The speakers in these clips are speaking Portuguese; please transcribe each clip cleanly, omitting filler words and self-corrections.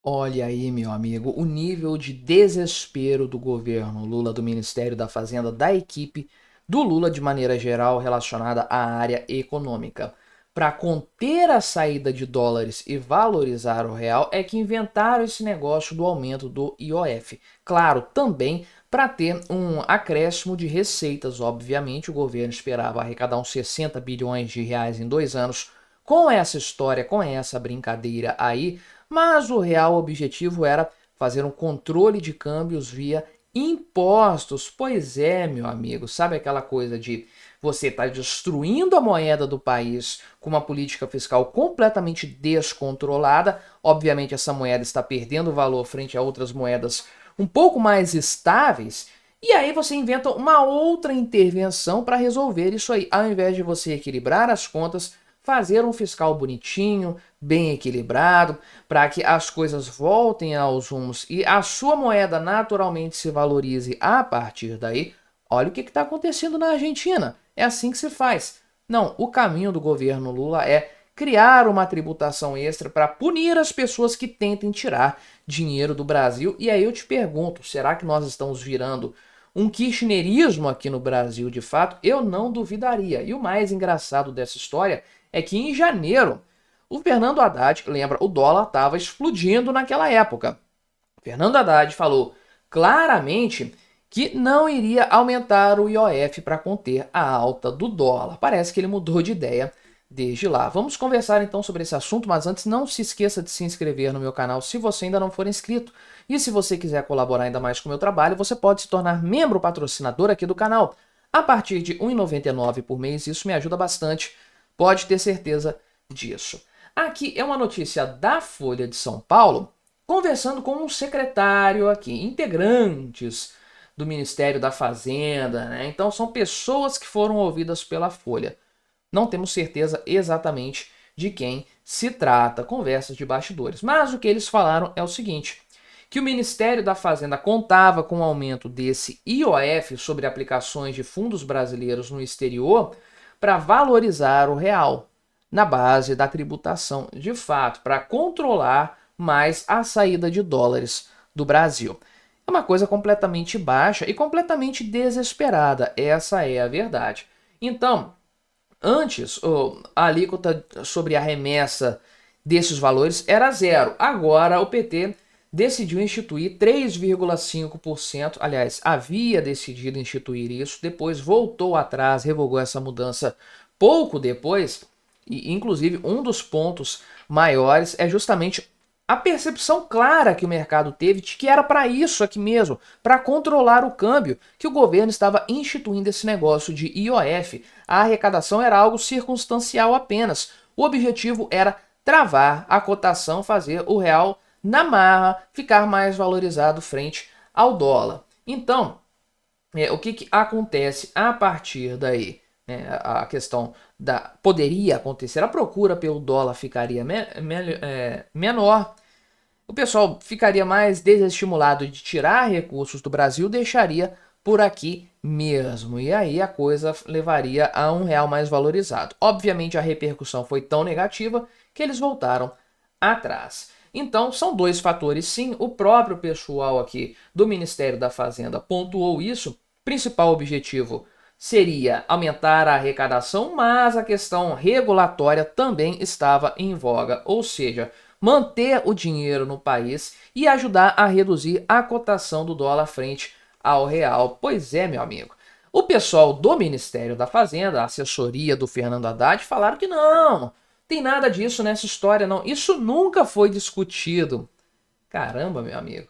Olha aí, meu amigo, o nível de desespero do governo Lula, do Ministério da Fazenda, da equipe do Lula de maneira geral relacionada à área econômica. Para conter a saída de dólares e valorizar o real, é que inventaram esse negócio do aumento do IOF. Claro, também para ter um acréscimo de receitas. Obviamente, o governo esperava arrecadar uns 60 bilhões de reais em 2 anos. Com essa história, com essa brincadeira aí, mas o real objetivo era fazer um controle de câmbios via impostos. Pois é, meu amigo, sabe aquela coisa de você estar destruindo a moeda do país com uma política fiscal completamente descontrolada? Obviamente, essa moeda está perdendo valor frente a outras moedas um pouco mais estáveis. E aí você inventa uma outra intervenção para resolver isso aí. Ao invés de você equilibrar as contas, fazer um fiscal bonitinho, bem equilibrado, para que as coisas voltem aos rumos e a sua moeda naturalmente se valorize a partir daí. Olha o que está acontecendo na Argentina. É assim que se faz. Não, o caminho do governo Lula é criar uma tributação extra para punir as pessoas que tentem tirar dinheiro do Brasil. E aí eu te pergunto, será que nós estamos virando um kirchnerismo aqui no Brasil de fato? Eu não duvidaria. E o mais engraçado dessa história é que em janeiro o Fernando Haddad, lembra, o dólar estava explodindo naquela época. O Fernando Haddad falou claramente que não iria aumentar o IOF para conter a alta do dólar. Parece que ele mudou de ideia desde lá. Vamos conversar então sobre esse assunto, mas antes não se esqueça de se inscrever no meu canal se você ainda não for inscrito. E se você quiser colaborar ainda mais com o meu trabalho, você pode se tornar membro patrocinador aqui do canal. A partir de R$ 1,99 por mês, isso me ajuda bastante. Pode ter certeza disso. Aqui é uma notícia da Folha de São Paulo, conversando com um secretário aqui, integrantes do Ministério da Fazenda, né? Então são pessoas que foram ouvidas pela Folha. Não temos certeza exatamente de quem se trata, conversas de bastidores. Mas o que eles falaram é o seguinte, que o Ministério da Fazenda contava com o aumento desse IOF sobre aplicações de fundos brasileiros no exterior para valorizar o real na base da tributação, de fato, para controlar mais a saída de dólares do Brasil. É uma coisa completamente baixa e completamente desesperada, essa é a verdade. Então, antes, a alíquota sobre a remessa desses valores era zero. Agora, o PT decidiu instituir 3,5%. Aliás, havia decidido instituir isso, depois voltou atrás, revogou essa mudança pouco depois. E, inclusive, um dos pontos maiores é justamente a percepção clara que o mercado teve de que era para isso aqui mesmo, para controlar o câmbio, que o governo estava instituindo esse negócio de IOF. A arrecadação era algo circunstancial apenas. O objetivo era travar a cotação, fazer o real na marra ficar mais valorizado frente ao dólar. Então, o que acontece a partir daí? A questão da poderia acontecer, a procura pelo dólar ficaria menor, o pessoal ficaria mais desestimulado de tirar recursos do Brasil, deixaria por aqui mesmo. E aí a coisa levaria a um real mais valorizado. Obviamente a repercussão foi tão negativa que eles voltaram atrás. Então são dois fatores sim, o próprio pessoal aqui do Ministério da Fazenda pontuou isso. Principal objetivo seria aumentar a arrecadação, mas a questão regulatória também estava em voga, ou seja, manter o dinheiro no país e ajudar a reduzir a cotação do dólar frente ao real. Pois é, meu amigo. O pessoal do Ministério da Fazenda, a assessoria do Fernando Haddad, falaram que não, tem nada disso nessa história não. Isso nunca foi discutido. Caramba, meu amigo.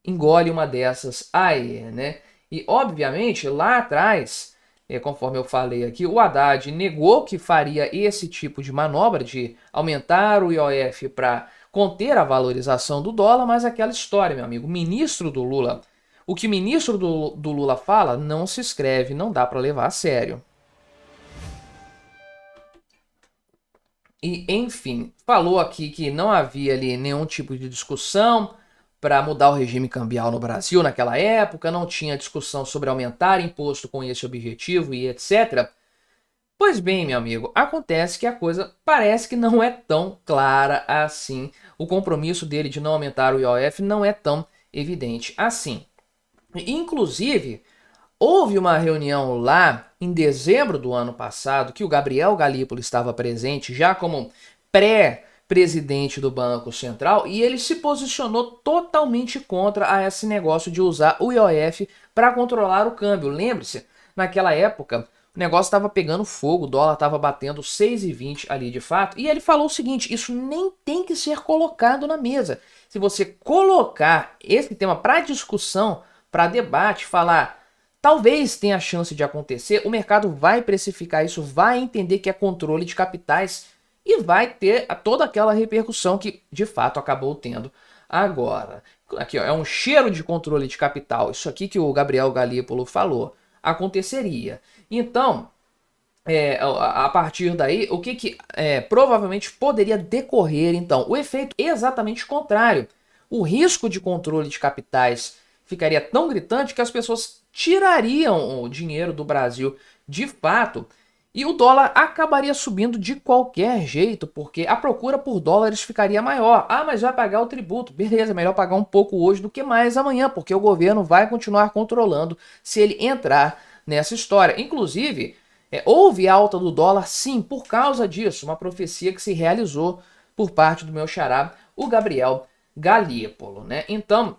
Engole uma dessas aí, né? E, obviamente, lá atrás, conforme eu falei aqui, o Haddad negou que faria esse tipo de manobra de aumentar o IOF para conter a valorização do dólar, mas aquela história, meu amigo, ministro do Lula, o que o ministro do Lula fala não se escreve, não dá para levar a sério. E, enfim, falou aqui que não havia ali nenhum tipo de discussão para mudar o regime cambial no Brasil naquela época, não tinha discussão sobre aumentar imposto com esse objetivo e etc. Pois bem, meu amigo, acontece que a coisa parece que não é tão clara assim. O compromisso dele de não aumentar o IOF não é tão evidente assim. Inclusive, houve uma reunião lá em dezembro do ano passado que o Gabriel Galípolo estava presente já como pré-presidente do Banco Central e ele se posicionou totalmente contra a esse negócio de usar o IOF para controlar o câmbio. Lembre-se, naquela época o negócio estava pegando fogo, o dólar estava batendo 6,20 ali de fato, e ele falou o seguinte: isso nem tem que ser colocado na mesa. Se você colocar esse tema para discussão, para debate, falar talvez tenha chance de acontecer, o mercado vai precificar isso, vai entender que é controle de capitais e vai ter toda aquela repercussão que de fato acabou tendo agora. Aqui ó, é um cheiro de controle de capital. Isso aqui que o Gabriel Galípolo falou aconteceria. Então, a partir daí, o que provavelmente poderia decorrer, então? O efeito exatamente contrário. O risco de controle de capitais ficaria tão gritante que as pessoas tirariam o dinheiro do Brasil de fato e o dólar acabaria subindo de qualquer jeito, porque a procura por dólares ficaria maior. Ah, mas vai pagar o tributo. Beleza, melhor pagar um pouco hoje do que mais amanhã, porque o governo vai continuar controlando se ele entrar nessa história. Inclusive, houve alta do dólar, sim, por causa disso. Uma profecia que se realizou por parte do meu xará, o Gabriel Galípolo, né? Então,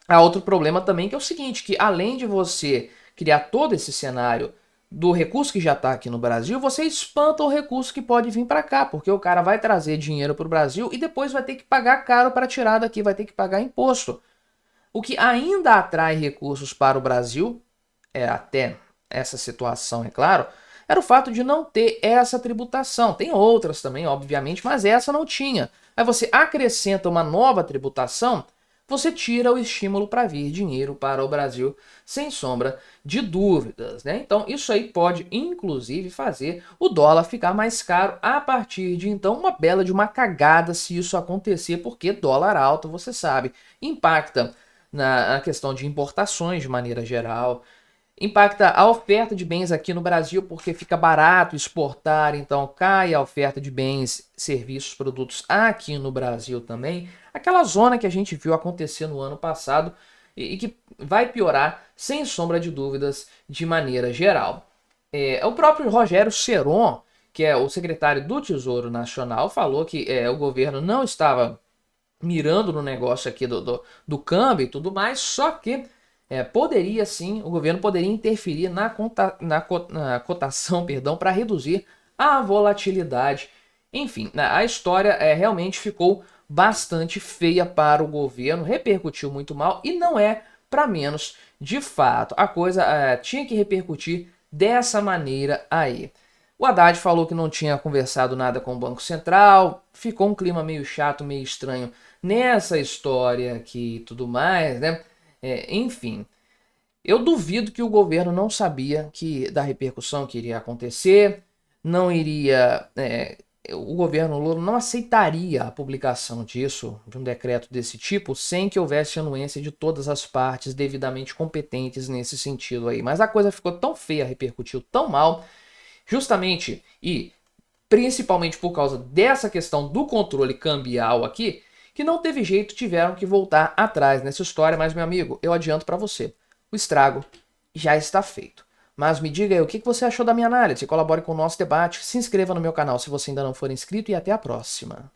há outro problema também, que é o seguinte, que além de você criar todo esse cenário do recurso que já está aqui no Brasil, você espanta o recurso que pode vir para cá, porque o cara vai trazer dinheiro para o Brasil e depois vai ter que pagar caro para tirar daqui, vai ter que pagar imposto. O que ainda atrai recursos para o Brasil, até essa situação, é claro, era o fato de não ter essa tributação. Tem outras também, obviamente, mas essa não tinha. Aí você acrescenta uma nova tributação, você tira o estímulo para vir dinheiro para o Brasil, sem sombra de dúvidas, né? Então, isso aí pode, inclusive, fazer o dólar ficar mais caro a partir de, então, uma bela de uma cagada se isso acontecer, porque dólar alto, você sabe, impacta na questão de importações de maneira geral, impacta a oferta de bens aqui no Brasil, porque fica barato exportar, então cai a oferta de bens, serviços, produtos aqui no Brasil também. Aquela zona que a gente viu acontecer no ano passado e que vai piorar, sem sombra de dúvidas, de maneira geral. O próprio Rogério Seron, que é o secretário do Tesouro Nacional, falou que o governo não estava mirando no negócio aqui do câmbio e tudo mais, só que poderia sim, o governo poderia interferir na cotação, perdão, para reduzir a volatilidade. Enfim, a história realmente ficou bastante feia para o governo, repercutiu muito mal e não é para menos de fato. A coisa tinha que repercutir dessa maneira aí. O Haddad falou que não tinha conversado nada com o Banco Central, ficou um clima meio chato, meio estranho nessa história aqui e tudo mais, né? Enfim, eu duvido que o governo não sabia da repercussão que iria acontecer, não iria. O governo Lula não aceitaria a publicação disso, de um decreto desse tipo, sem que houvesse anuência de todas as partes devidamente competentes nesse sentido aí. Mas a coisa ficou tão feia, repercutiu tão mal, justamente e principalmente por causa dessa questão do controle cambial aqui, que não teve jeito, tiveram que voltar atrás nessa história. Mas, meu amigo, eu adianto para você, o estrago já está feito. Mas me diga aí o que você achou da minha análise, colabore com o nosso debate, se inscreva no meu canal se você ainda não for inscrito e até a próxima.